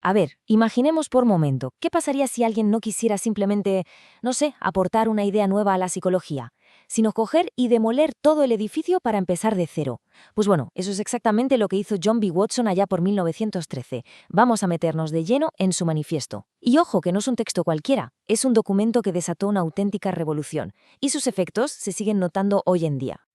A ver, imaginemos por momento, ¿qué pasaría si alguien no quisiera simplemente, no sé, aportar una idea nueva a la psicología, sino coger y demoler todo el edificio para empezar de cero? Pues bueno, eso es exactamente lo que hizo John B. Watson allá por 1913. Vamos a meternos de lleno en su manifiesto. Y ojo, que no es un texto cualquiera, es un documento que desató una auténtica revolución, y sus efectos se siguen notando hoy en día.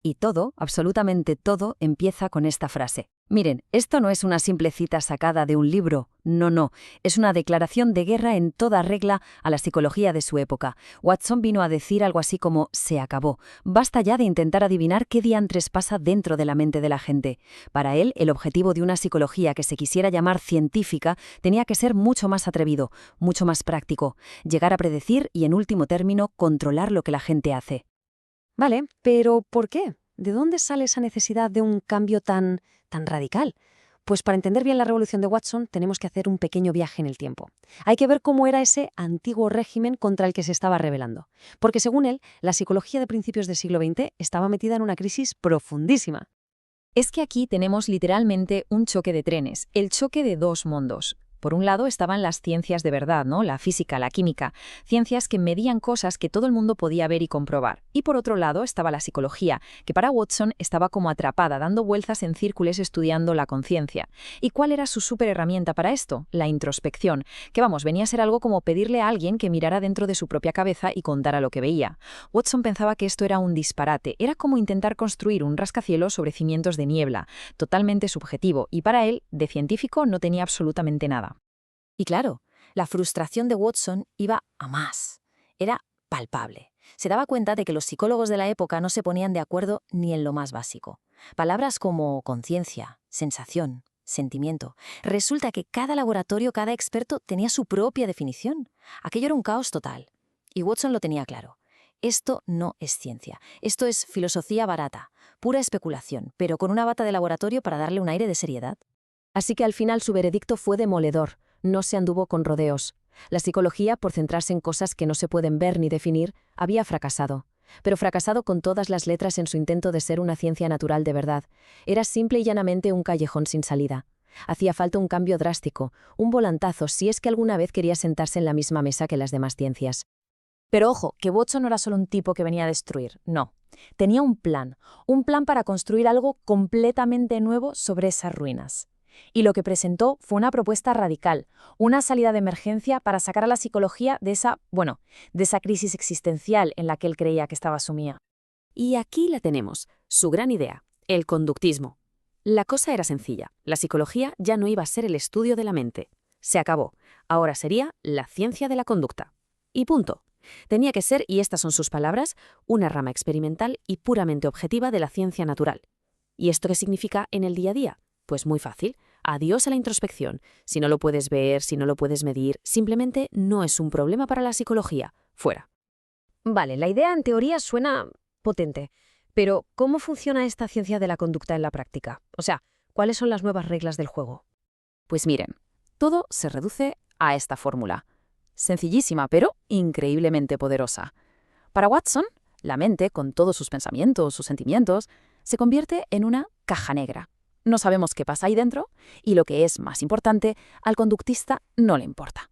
Y todo, absolutamente todo, empieza con esta frase. Miren, esto no es una simple cita sacada de un libro, no, es una declaración de guerra en toda regla a la psicología de su época. Watson vino a decir algo así como «se acabó». Basta ya de intentar adivinar qué diantres pasa dentro de la mente de la gente. Para él, el objetivo de una psicología que se quisiera llamar científica tenía que ser mucho más atrevido, mucho más práctico, llegar a predecir y, en último término, controlar lo que la gente hace. Vale, pero ¿por qué? ¿De dónde sale esa necesidad de un cambio tan radical? Pues para entender bien la revolución de Watson tenemos que hacer un pequeño viaje en el tiempo. Hay que ver cómo era ese antiguo régimen contra el que se estaba rebelando. Porque según él, la psicología de principios del siglo XX estaba metida en una crisis profundísima. Es que aquí tenemos literalmente un choque de trenes, el choque de dos mundos. Por un lado estaban las ciencias de verdad, ¿no? La física, la química, ciencias que medían cosas que todo el mundo podía ver y comprobar. Y por otro lado estaba la psicología, que para Watson estaba como atrapada, dando vueltas en círculos estudiando la conciencia. ¿Y cuál era su súper herramienta para esto? La introspección, que vamos, venía a ser algo como pedirle a alguien que mirara dentro de su propia cabeza y contara lo que veía. Watson pensaba que esto era un disparate, era como intentar construir un rascacielos sobre cimientos de niebla, totalmente subjetivo, y para él, de científico, no tenía absolutamente nada. Y claro, la frustración de Watson iba a más. Era palpable. Se daba cuenta de que los psicólogos de la época no se ponían de acuerdo ni en lo más básico. Palabras como conciencia, sensación, sentimiento. Resulta que cada laboratorio, cada experto tenía su propia definición. Aquello era un caos total. Y Watson lo tenía claro. Esto no es ciencia. Esto es filosofía barata, pura especulación, pero con una bata de laboratorio para darle un aire de seriedad. Así que al final su veredicto fue demoledor. No se anduvo con rodeos. La psicología, por centrarse en cosas que no se pueden ver ni definir, había fracasado. Pero fracasado con todas las letras en su intento de ser una ciencia natural de verdad. Era simple y llanamente un callejón sin salida. Hacía falta un cambio drástico, un volantazo si es que alguna vez quería sentarse en la misma mesa que las demás ciencias. Pero ojo, que Watson no era solo un tipo que venía a destruir, no. Tenía un plan para construir algo completamente nuevo sobre esas ruinas. Y lo que presentó fue una propuesta radical, una salida de emergencia para sacar a la psicología de esa crisis existencial en la que él creía que estaba sumida. Y aquí la tenemos, su gran idea, el conductismo. La cosa era sencilla, la psicología ya no iba a ser el estudio de la mente. Se acabó, ahora sería la ciencia de la conducta. Y punto. Tenía que ser, y estas son sus palabras, una rama experimental y puramente objetiva de la ciencia natural. ¿Y esto qué significa en el día a día? Pues muy fácil. Adiós a la introspección. Si no lo puedes ver, si no lo puedes medir, simplemente no es un problema para la psicología. Fuera. Vale, la idea en teoría suena potente, pero ¿cómo funciona esta ciencia de la conducta en la práctica? O sea, ¿cuáles son las nuevas reglas del juego? Pues miren, todo se reduce a esta fórmula. Sencillísima, pero increíblemente poderosa. Para Watson, la mente, con todos sus pensamientos, sus sentimientos, se convierte en una caja negra. No sabemos qué pasa ahí dentro y, lo que es más importante, al conductista no le importa.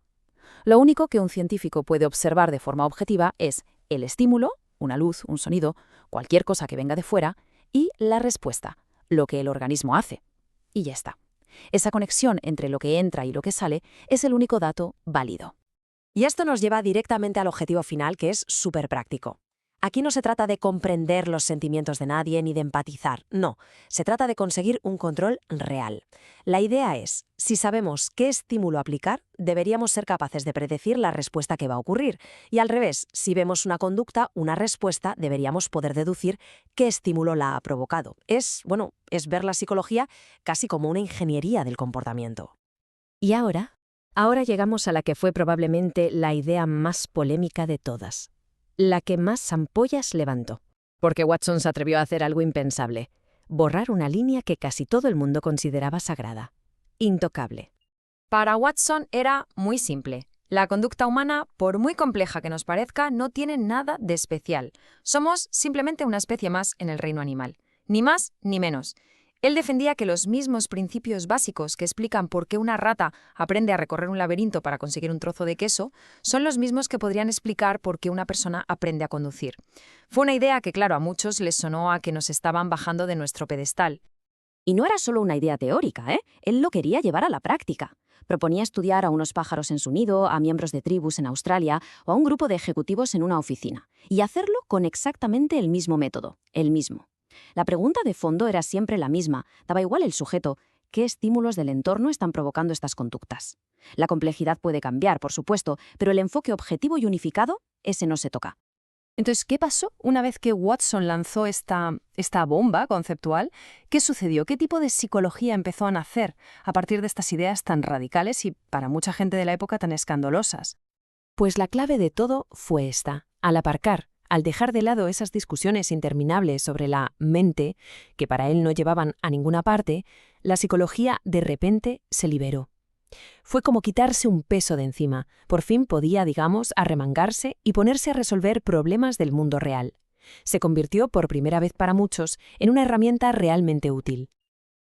Lo único que un científico puede observar de forma objetiva es el estímulo, una luz, un sonido, cualquier cosa que venga de fuera, y la respuesta, lo que el organismo hace. Y ya está. Esa conexión entre lo que entra y lo que sale es el único dato válido. Y esto nos lleva directamente al objetivo final, que es súper práctico. Aquí no se trata de comprender los sentimientos de nadie ni de empatizar, no. Se trata de conseguir un control real. La idea es, si sabemos qué estímulo aplicar, deberíamos ser capaces de predecir la respuesta que va a ocurrir. Y al revés, si vemos una conducta, una respuesta, deberíamos poder deducir qué estímulo la ha provocado. Es ver la psicología casi como una ingeniería del comportamiento. Y ahora llegamos a la que fue probablemente la idea más polémica de todas. La que más ampollas levantó. Porque Watson se atrevió a hacer algo impensable. Borrar una línea que casi todo el mundo consideraba sagrada. Intocable. Para Watson era muy simple. La conducta humana, por muy compleja que nos parezca, no tiene nada de especial. Somos simplemente una especie más en el reino animal. Ni más ni menos. Él defendía que los mismos principios básicos que explican por qué una rata aprende a recorrer un laberinto para conseguir un trozo de queso son los mismos que podrían explicar por qué una persona aprende a conducir. Fue una idea que, claro, a muchos les sonó a que nos estaban bajando de nuestro pedestal. Y no era solo una idea teórica, ¿eh? Él lo quería llevar a la práctica. Proponía estudiar a unos pájaros en su nido, a miembros de tribus en Australia o a un grupo de ejecutivos en una oficina. Y hacerlo con exactamente el mismo método, el mismo. La pregunta de fondo era siempre la misma, daba igual el sujeto, ¿qué estímulos del entorno están provocando estas conductas? La complejidad puede cambiar, por supuesto, pero el enfoque objetivo y unificado, ese no se toca. Entonces, ¿qué pasó una vez que Watson lanzó esta bomba conceptual? ¿Qué sucedió? ¿Qué tipo de psicología empezó a nacer a partir de estas ideas tan radicales y para mucha gente de la época tan escandalosas? Pues la clave de todo fue esta. Al aparcar, al dejar de lado esas discusiones interminables sobre la mente, que para él no llevaban a ninguna parte, la psicología de repente se liberó. Fue como quitarse un peso de encima. Por fin podía, digamos, arremangarse y ponerse a resolver problemas del mundo real. Se convirtió, por primera vez para muchos, en una herramienta realmente útil.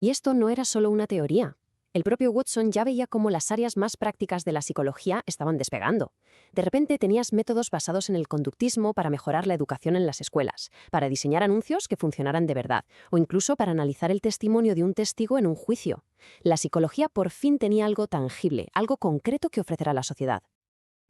Y esto no era solo una teoría. El propio Watson ya veía cómo las áreas más prácticas de la psicología estaban despegando. De repente tenías métodos basados en el conductismo para mejorar la educación en las escuelas, para diseñar anuncios que funcionaran de verdad, o incluso para analizar el testimonio de un testigo en un juicio. La psicología por fin tenía algo tangible, algo concreto que ofrecer a la sociedad.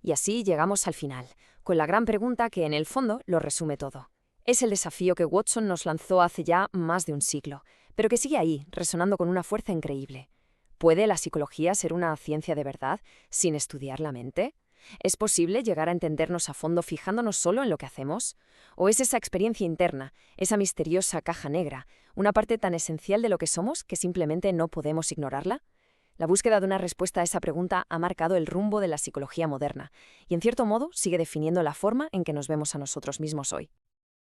Y así llegamos al final, con la gran pregunta que en el fondo lo resume todo. Es el desafío que Watson nos lanzó hace ya más de un siglo, pero que sigue ahí, resonando con una fuerza increíble. ¿Puede la psicología ser una ciencia de verdad sin estudiar la mente? ¿Es posible llegar a entendernos a fondo fijándonos solo en lo que hacemos? ¿O es esa experiencia interna, esa misteriosa caja negra, una parte tan esencial de lo que somos que simplemente no podemos ignorarla? La búsqueda de una respuesta a esa pregunta ha marcado el rumbo de la psicología moderna y, en cierto modo, sigue definiendo la forma en que nos vemos a nosotros mismos hoy.